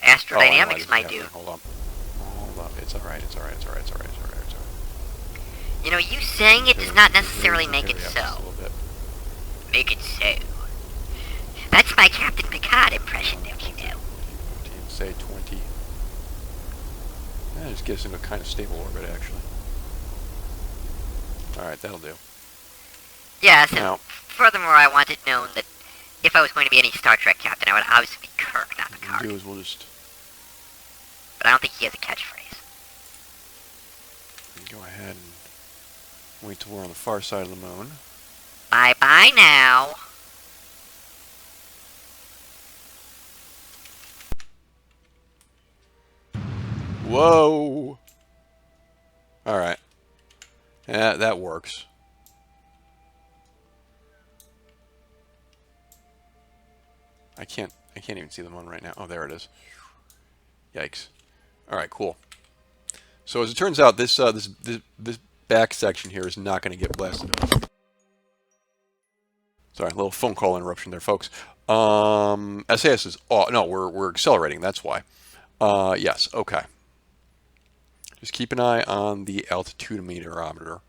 Oh, I know why Astrodynamics, this is my happening. dude. Hold up. It's alright. You know, you saying it does not necessarily Raise the make it periapsis so. a little bit. Make it so. That's my Captain Picard impression, don't you know? 14, say 20. That just gets into a kind of stable orbit, actually. Alright, that'll do. Yes, and Now, furthermore, I wanted known that if I was going to be any Star Trek captain, I would obviously be Kirk, not what Picard. we'll do is we'll just But I don't think he has a catchphrase. go ahead and wait till we're on the far side of the moon. Bye-bye now. Whoa! Alright. Yeah, that works. I can't even see the moon right now. Oh, there it is. Yikes. Alright, cool. So as it turns out, this back section here is not going to get blasted. Sorry, a little phone call interruption there, folks. SAS is... Oh, no, we're accelerating, that's why. Yes, okay. Just keep an eye on the altitudometer.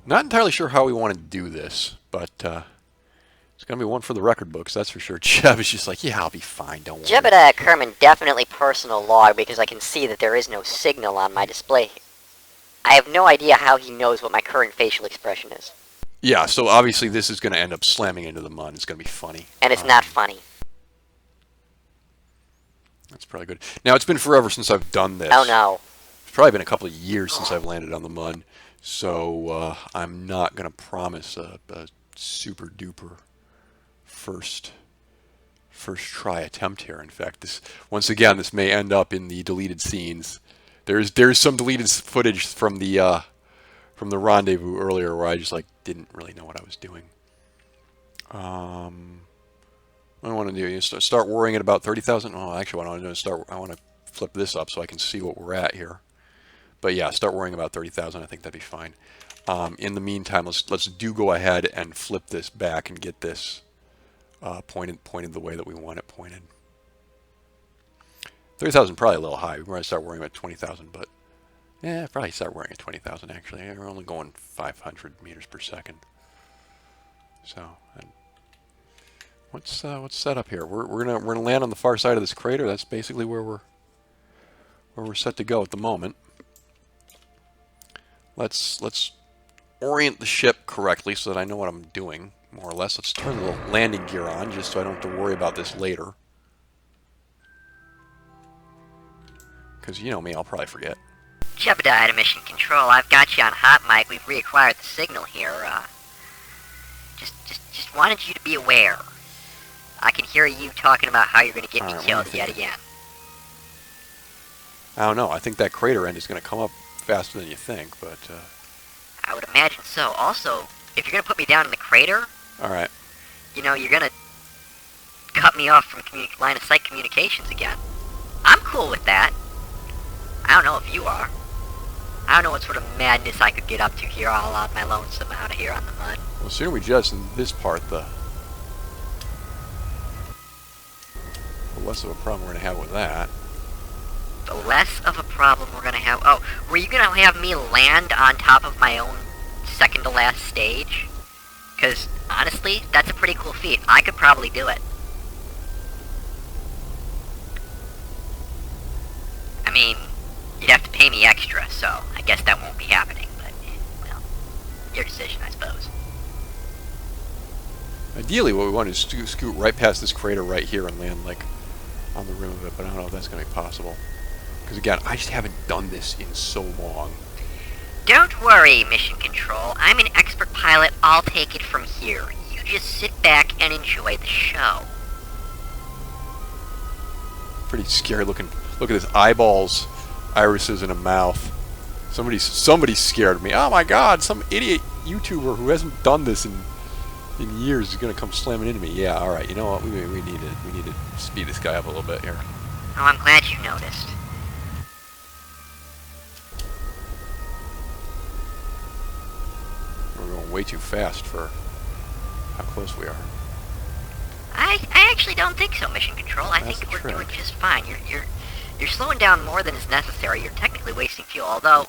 Not entirely sure how we want to do this, but it's going to be one for the record books, that's for sure. Jeb is just like, yeah, I'll be fine, don't worry. Jebediah Kerman definitely personal log because I can see that there is no signal on my display. I have no idea how he knows what my current facial expression is. Yeah, so obviously this is going to end up slamming into the MUN. It's going to be funny. And it's not funny. That's probably good. Now, it's been forever since I've done this. Oh no. It's probably been a couple of years since I've landed on the MUN, so I'm not going to promise a super duper first try attempt here. In fact, this once again, this may end up in the deleted scenes. There's some deleted footage from the rendezvous earlier where I just like didn't really know what I was doing. What I want to do is start worrying at about 30,000. Oh, actually, what I want to do is I want to flip this up so I can see what we're at here. But yeah, start worrying about 30,000. I think that'd be fine. In the meantime, let's go ahead and flip this back and get this pointed the way that we want it pointed. 30,000 probably a little high. We might start worrying about 20,000, but yeah, probably start worrying at 20,000 actually. We're only going 500 meters per second. So. What's set up here? We're gonna land on the far side of this crater. That's basically where we're set to go at the moment. Let's orient the ship correctly so that I know what I'm doing, more or less. Let's turn the little landing gear on just so I don't have to worry about this later. Because you know me, I'll probably forget. Jebediah to Mission Control. I've got you on hot mic. We've reacquired the signal here. Just wanted you to be aware. I can hear you talking about how you're going to get me killed yet again. I don't know. I think that crater end is going to come up faster than you think, but... I would imagine so. Also, if you're going to put me down in the crater... Alright. You know, you're going to cut me off from line of sight communications again. I'm cool with that. I don't know if you are. I don't know what sort of madness I could get up to here all on my lonesome out of here on the MUN. Well, the sooner we judge in this part, the less of a problem we're going to have with that. The less of a problem we're going to have... Oh, were you going to have me land on top of my own second-to-last stage? Because, honestly, that's a pretty cool feat. I could probably do it. I mean, you'd have to pay me extra, so I guess that won't be happening. But, well, your decision, I suppose. Ideally, what we want is to scoot right past this crater right here and land, like, on the rim of it, but I don't know if that's going to be possible. Because again, I just haven't done this in so long. Don't worry, Mission Control. I'm an expert pilot. I'll take it from here. You just sit back and enjoy the show. Pretty scary looking. Look at this, eyeballs, irises, and a mouth. Somebody's scared of me. Oh my God! Some idiot YouTuber who hasn't done this in years is gonna come slamming into me. Yeah, all right. You know what? We need to speed this guy up a little bit here. Oh, I'm glad you noticed. We're going way too fast for how close we are. I actually don't think so, Mission Control. I think we're doing just fine. You're slowing down more than is necessary. You're technically wasting fuel, although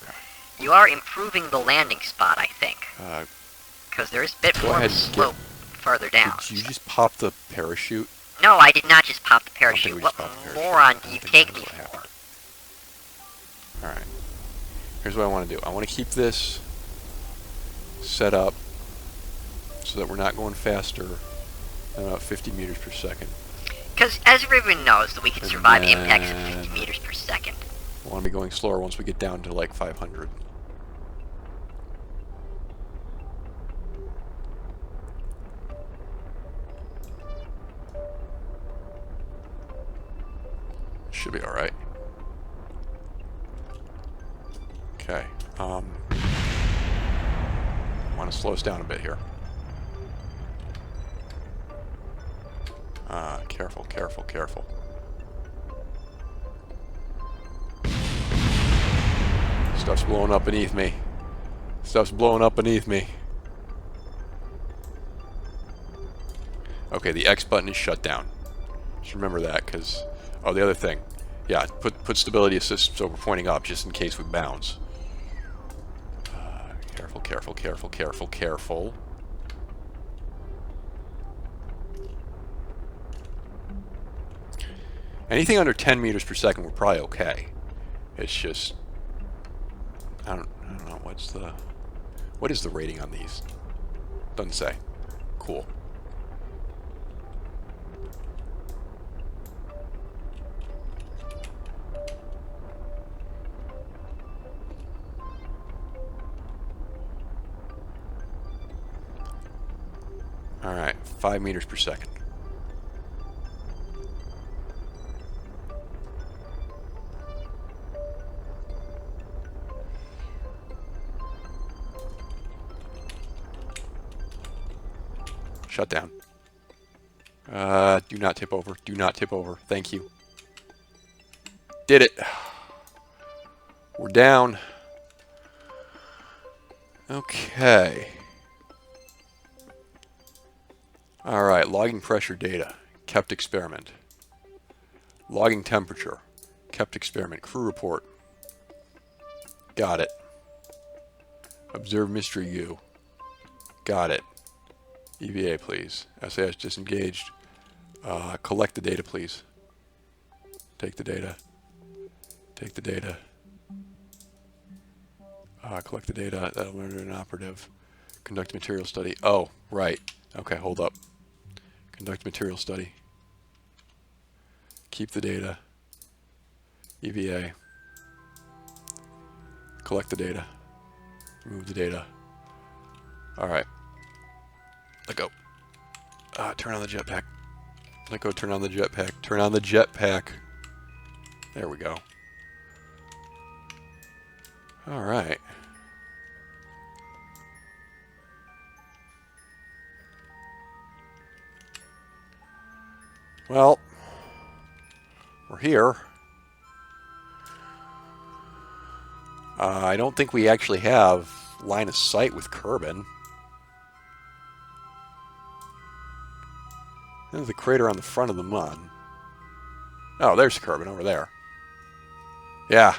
you are improving the landing spot, I think. Because there's a bit more of a slope further down. Did you just pop the parachute? No, I did not just pop the parachute. What moron do you take me for? Alright. Here's what I want to do. I want to keep this set up so that we're not going faster than about 50 meters per second. Because as everyone knows that we can survive impacts of 50 meters per second. I want to be going slower once we get down to like 500. Should be alright. Okay. I want to slow us down a bit here. Careful, careful, careful. Stuff's blowing up beneath me. Stuff's blowing up beneath me. Okay, the X button is shut down. Just remember that, because... Oh, the other thing. Yeah, put stability assist so we're pointing up, just in case we bounce. Careful, careful, careful, careful, careful. Anything under 10 meters per second, we're probably okay. It's just... I don't know, what is the rating on these? Doesn't say. Cool. Alright, 5 meters per second. Shut down. Do not tip over. Do not tip over. Thank you. Did it. We're down. Okay. Alright, logging pressure data. Kept experiment. Logging temperature. Kept experiment. Crew report. Got it. Observe mystery goo. Got it. EVA, please. SAS disengaged. Collect the data, please. Take the data. Take the data. Collect the data. That'll render an operative. Conduct material study. Oh, right. Okay, hold up. Conduct material study. Keep the data. EVA. Collect the data. Remove the data. Alright. Let go. Turn on the jetpack. Let go, turn on the jetpack. Turn on the jetpack. There we go. Alright. Well, we're here. I don't think we actually have line of sight with Kerbin. There's the crater on the front of the MUN. Oh, there's Kerbin over there. Yeah,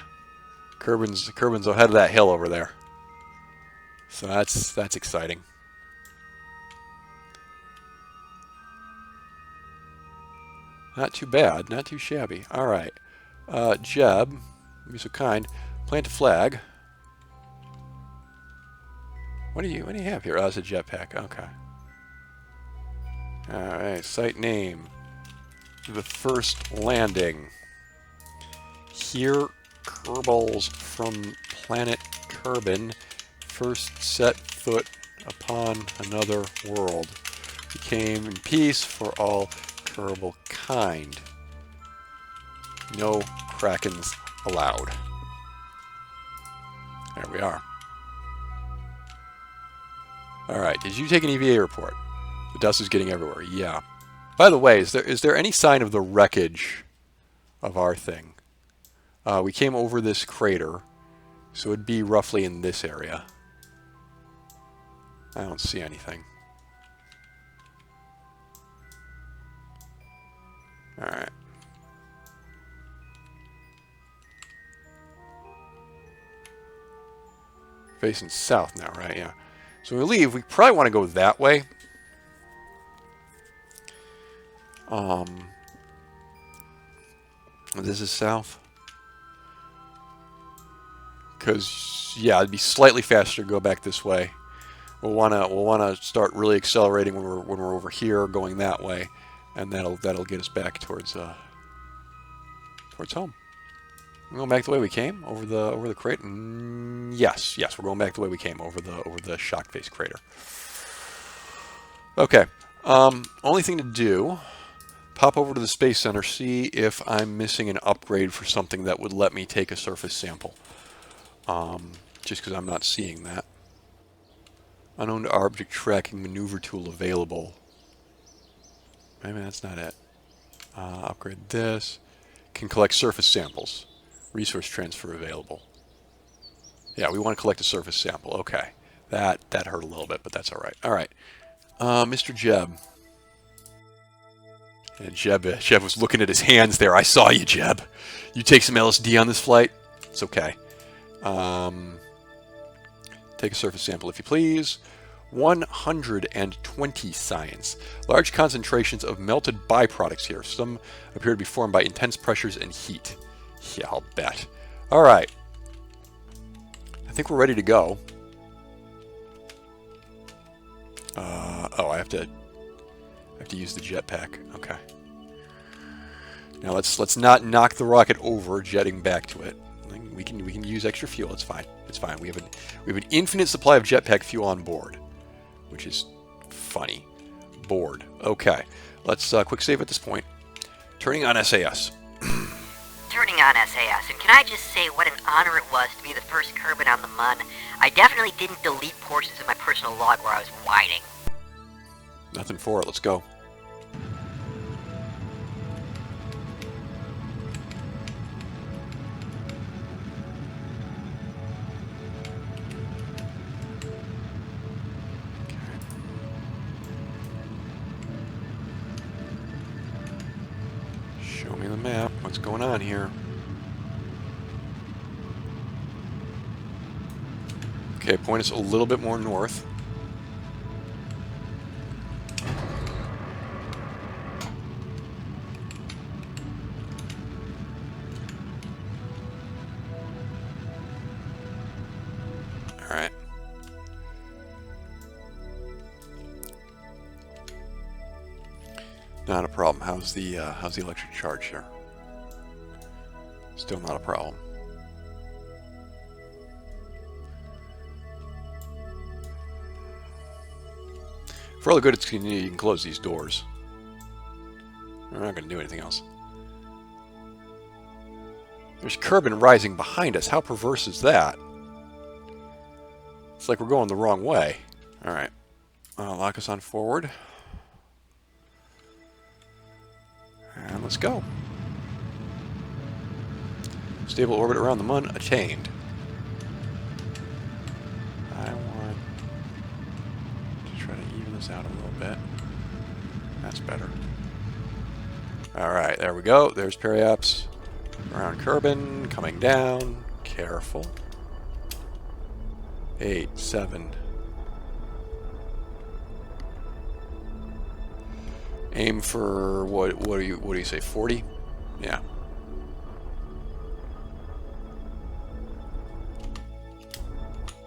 Kerbin's ahead of that hill over there. So that's exciting. Not too bad, not too shabby. All right, Jeb, be so kind. Plant a flag. What do you have here? Oh, it's a jetpack. Okay. Alright, site name. The first landing. Here, Kerbals from planet Kerbin first set foot upon another world. We came in peace for all Kerbal kind. No Krakens allowed. There we are. Alright, did you take an EVA report? The dust is getting everywhere. Yeah. By the way, is there any sign of the wreckage of our thing? We came over this crater, so it'd be roughly in this area. I don't see anything. Alright. Facing south now, right? Yeah. So when we leave, we probably want to go that way. This is south. Because yeah, it'd be slightly faster to go back this way. We'll wanna start really accelerating when we're over here, going that way, and that'll get us back towards home. We're going back the way we came over the crater. Yes, we're going back the way we came over the shock face crater. Okay. Only thing to do. Pop over to the Space Center, see if I'm missing an upgrade for something that would let me take a surface sample. Just because I'm not seeing that. Unknown object tracking maneuver tool available. Maybe that's not it. Upgrade this. Can collect surface samples. Resource transfer available. Yeah, we want to collect a surface sample. Okay. That hurt a little bit, but that's alright. Alright. Mr. Jeb. And Jeb was looking at his hands there. I saw you, Jeb. You take some LSD on this flight? It's okay. Take a surface sample if you please. 120 science. Large concentrations of melted byproducts here. Some appear to be formed by intense pressures and heat. Yeah, I'll bet. Alright. I think we're ready to go. Oh, I have to use the jetpack. Okay. Now let's not knock the rocket over jetting back to it. We can use extra fuel. It's fine. It's fine. We have an infinite supply of jetpack fuel on board, which is funny. Board. Okay. Let's quick save at this point. Turning on SAS. Turning on SAS, and can I just say what an honor it was to be the first Kerbal on the MUN. I definitely didn't delete portions of my personal log where I was whining. Nothing for it. Let's go. Show me the map. What's going on here? Okay, point us a little bit more north. All right. Not a problem. How's the electric charge here? Still not a problem. For all the good it's going to do, you can close these doors. We're not going to do anything else. There's Kerbal rising behind us. How perverse is that? It's like we're going the wrong way. Alright. Lock us on forward. And let's go. Stable orbit around the MUN attained. I want to try to even this out a little bit. That's better. Alright, there we go. There's Periaps. Around Kerbal, coming down. Careful. 8, 7. Aim for what do you say, 40? Yeah.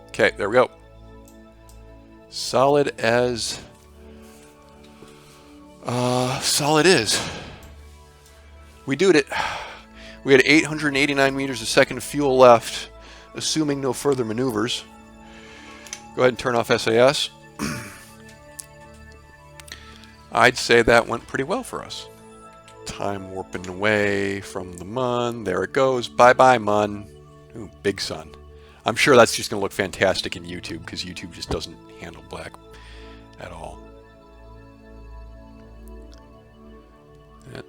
Okay, there we go. Solid as solid is. We did it. We had 889 meters a second of fuel left, assuming no further maneuvers. Go ahead and turn off SAS. I'd say that went pretty well for us. Time warping away from the MUN. There it goes. Bye-bye, MUN. Ooh, big sun. I'm sure that's just going to look fantastic in YouTube, because YouTube just doesn't handle black at all. Yeah.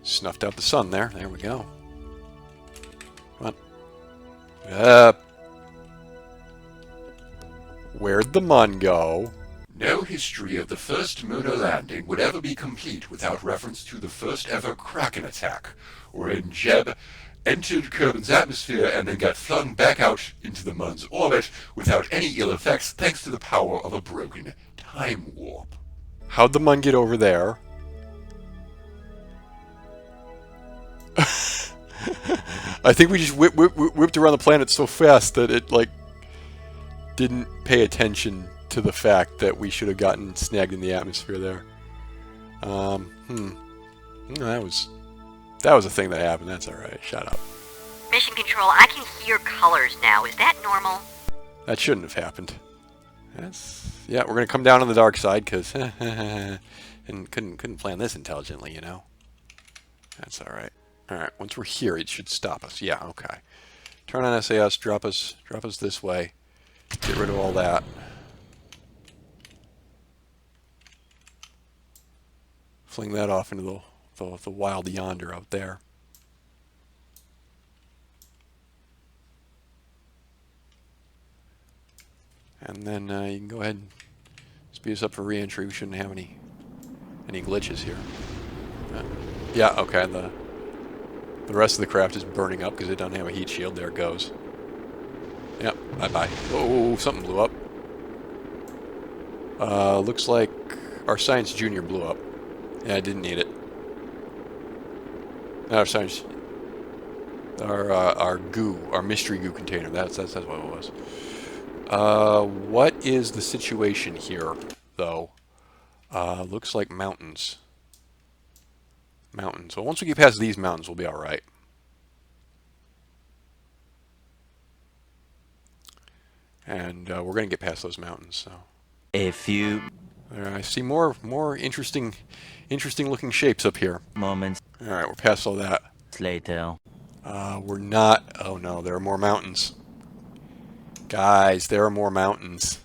Snuffed out the sun there. There we go. Come on. Up. Where'd the MUN go? No history of the first lunar landing would ever be complete without reference to the first ever Kraken attack, wherein Jeb entered Kerbal's atmosphere and then got flung back out into the MUN's orbit without any ill effects thanks to the power of a broken time warp. How'd the MUN get over there? I think we just whipped around the planet so fast that it, like, didn't pay attention to the fact that we should have gotten snagged in the atmosphere there. That was a thing that happened. That's alright. Shut up. Mission Control, I can hear colors now. Is that normal? That shouldn't have happened. Yeah, we're gonna come down on the dark side because and couldn't plan this intelligently, you know. That's alright. Alright, once we're here, it should stop us. Yeah, okay. Turn on SAS, drop us this way. Get rid of all that. Fling that off into the wild yonder out there. And then you can go ahead and speed us up for re-entry. We shouldn't have any glitches here. Yeah, okay. The rest of the craft is burning up because it doesn't have a heat shield. There it goes. Yep, bye-bye. Oh, something blew up. Looks like our Science Junior blew up. Yeah, I didn't need it. Not our Science... Our goo, our mystery goo container. That's what it was. What is the situation here? though, looks like mountains. Mountains. Well, once we get past these mountains, we'll be all right. And we're going to get past those mountains. So. A few I see more interesting looking shapes up here. moments All right, we're past all that. later. We're not. Oh no, there are more mountains. Guys, there are more mountains.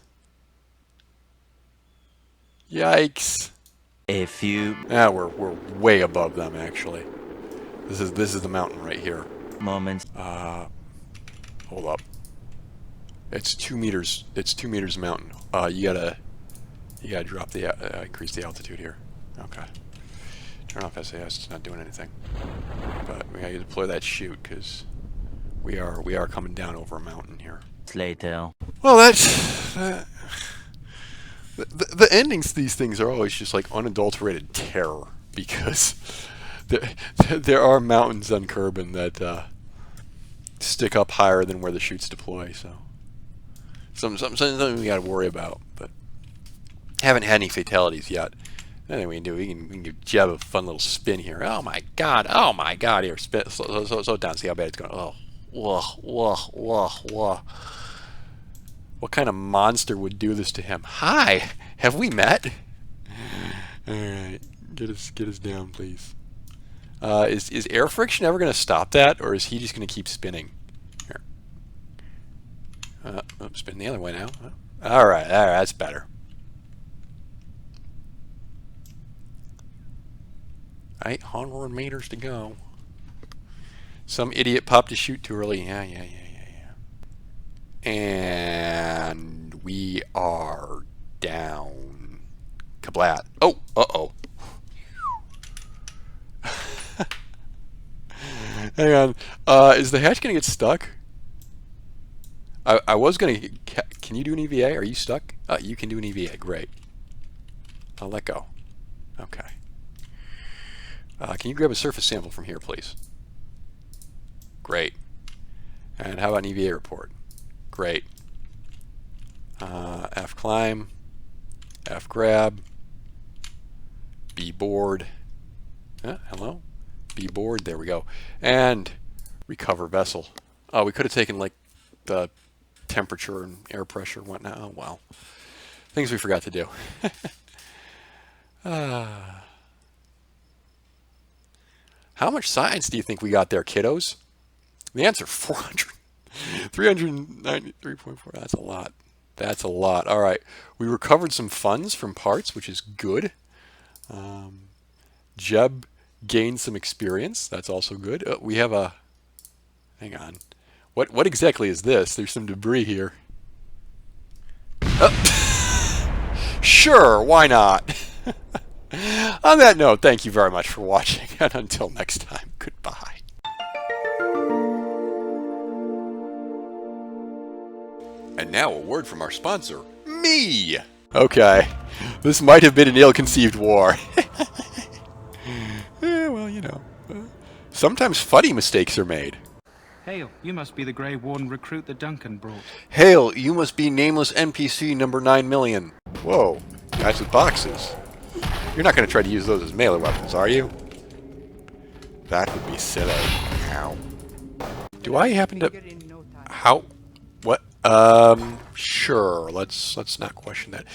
Yikes. A few Yeah, we're way above them actually. This is the mountain right here. moments Hold up. It's 2 meters. It's 2 meters mountain. You gotta drop the increase the altitude here. Okay. Turn off SAS. It's not doing anything. But we gotta deploy that chute because we are coming down over a mountain here. later. Well, that's the endings to these things are always just like unadulterated terror because there are mountains on Kerbin that stick up higher than where the chutes deploy. So something we got to worry about, but haven't had any fatalities yet. Anything we can do, we can give Jeb a fun little spin here. Oh my god! Here, spin, slow down. See how bad it's going. Oh, whoa. What kind of monster would do this to him? Hi, have we met? All right, get us down, please. Is air friction ever going to stop that, or is he just going to keep spinning? Here. Spin the other way now. All right, that's better. 800 meters to go. Some idiot popped a chute too early. Yeah. And we are down. Kablat. Oh, uh-oh. Hang on. Is the hatch going to get stuck? I was going to... Can you do an EVA? Are you stuck? You can do an EVA. Great. I'll let go. Okay. Can you grab a surface sample from here, please? Great. And how about an EVA report? Great. F climb, F grab, B board. Hello? B board, there we go. And recover vessel. Oh, we could have taken like the temperature and air pressure and whatnot. Oh, well. Things we forgot to do. How much science do you think we got there, kiddos? The answer, 400. 393.4. That's a lot. That's a lot. All right. We recovered some funds from parts, which is good. Jeb gained some experience. That's also good. We have a... Hang on. What exactly is this? There's some debris here. Sure, why not? On that note, thank you very much for watching, and until next time, goodbye. And now a word from our sponsor, me! Okay, this might have been an ill-conceived war. Well, you know, sometimes funny mistakes are made. Hail, you must be the Grey Warden recruit that Duncan brought. Hail, you must be nameless NPC number 9 million. Whoa, guys with boxes. You're not going to try to use those as melee weapons, are you? That would be silly. Ow. Do I happen to... How? What? Sure, let's not question that.